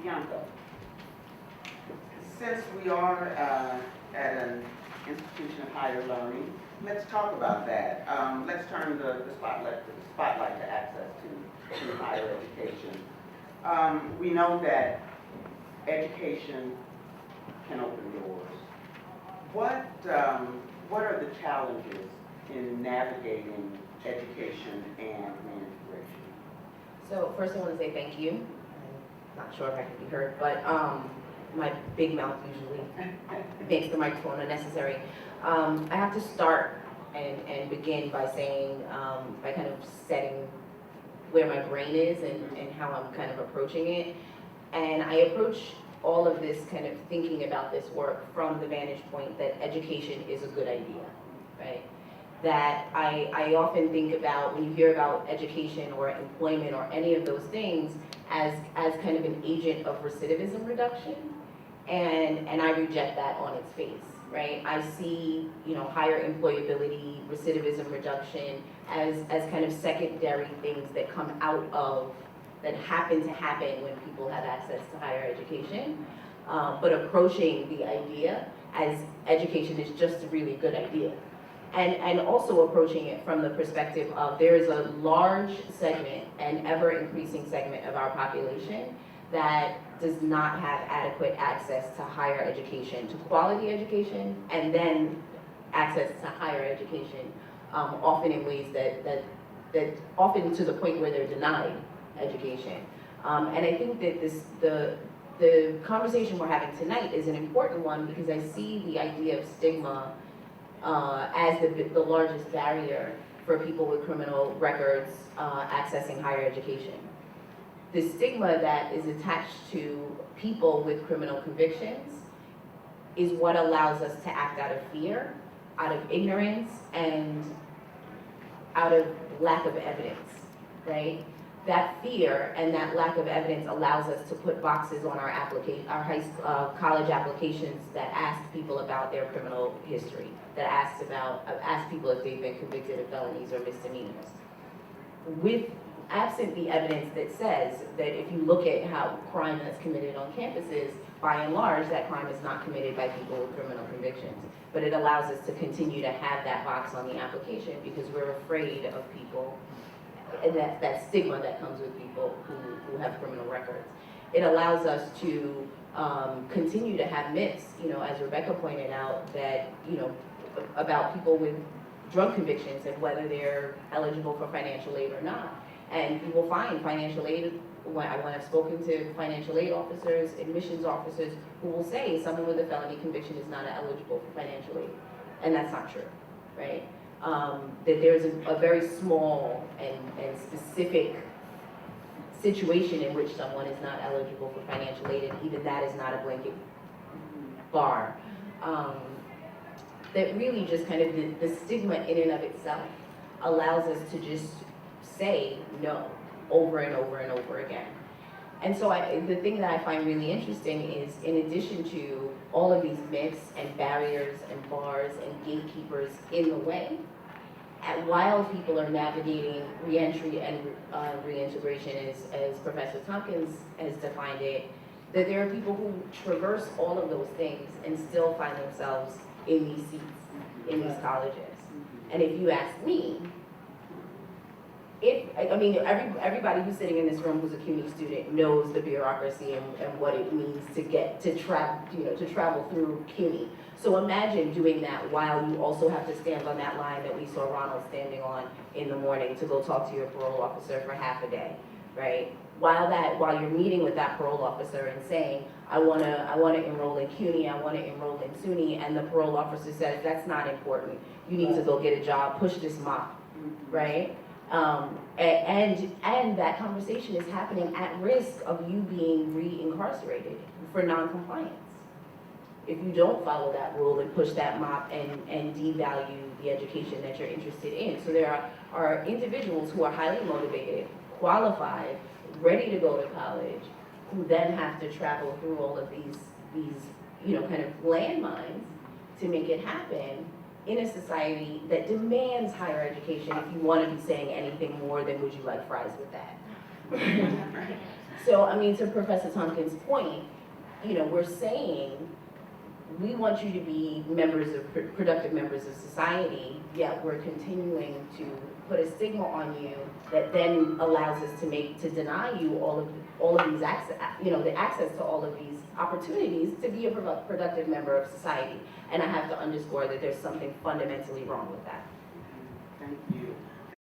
Bianca, since we are at an institution of higher learning, let's talk about that. Let's turn the spotlight to access to higher education. We know that education can open doors. What are the challenges in navigating education and reintegration? So first I want to say thank you. I'm not sure if I can be heard, but my big mouth usually makes the microphone unnecessary. I have to start and begin by saying, by kind of setting where my brain is and how I'm kind of approaching it. And I approach all of this kind of thinking about this work from the vantage point that education is a good idea, right? That I often think about when you hear about education or employment or any of those things as kind of an agent of recidivism reduction, and I reject that on its face, right? I see, you know, higher employability, recidivism reduction as kind of secondary things that come out of, that happen to happen when people have access to higher education, but approaching the idea as education is just a really good idea. And also approaching it from the perspective of there is a large segment, an ever increasing segment of our population that does not have adequate access to higher education, to quality education, and then access to higher education, often in ways that often to the point where they're denied education. And I think that the conversation we're having tonight is an important one because I see the idea of stigma as the largest barrier for people with criminal records accessing higher education. The stigma that is attached to people with criminal convictions is what allows us to act out of fear, out of ignorance, and out of lack of evidence, right? That fear and that lack of evidence allows us to put boxes on our college applications that ask people about their criminal history, that ask people if they've been convicted of felonies or misdemeanors. With absent the evidence that says that if you look at how crime that's committed on campuses, by and large, that crime is not committed by people with criminal convictions. But it allows us to continue to have that box on the application because we're afraid of people and that stigma that comes with people who have criminal records. It allows us to continue to have myths, you know, as Rebecca pointed out, that, you know, about people with drug convictions and whether they're eligible for financial aid or not. And you will find financial aid, when I've spoken to financial aid officers, admissions officers, who will say someone with a felony conviction is not eligible for financial aid. And that's not true, right? That there's a very small and specific situation in which someone is not eligible for financial aid, and even that is not a blanket bar. That really just kind of the stigma in and of itself allows us to just say no over and over and over again. And so the thing that I find really interesting is, in addition to all of these myths and barriers and bars and gatekeepers in the way, while people are navigating reentry and reintegration, as Professor Tompkins has defined it, that there are people who traverse all of those things and still find themselves in these seats, in these colleges. And if you ask me, everybody who's sitting in this room who's a CUNY student knows the bureaucracy and what it means to travel through CUNY. So imagine doing that while you also have to stand on that line that we saw Ronald standing on in the morning to go talk to your parole officer for half a day, right? While you're meeting with that parole officer and saying, I wanna enroll in CUNY, I wanna enroll in SUNY, and the parole officer says, that's not important. You need to go get a job, push this mop, right? And that conversation is happening at risk of you being re-incarcerated for non-compliance. If you don't follow that rule and push that mop and devalue the education that you're interested in. So there are individuals who are highly motivated, qualified, ready to go to college, who then have to travel through all of these kind of landmines to make it happen in a society that demands higher education. If you want to be saying anything more than would you like fries with that. So, I mean, to Professor Tompkins' point, you know, we're saying, we want you to be members of, productive members of society, yet we're continuing to put a stigma on you that then allows us to deny you all of these access, you know, the access to all of these opportunities to be a productive member of society. And I have to underscore that there's something fundamentally wrong with that. Thank you.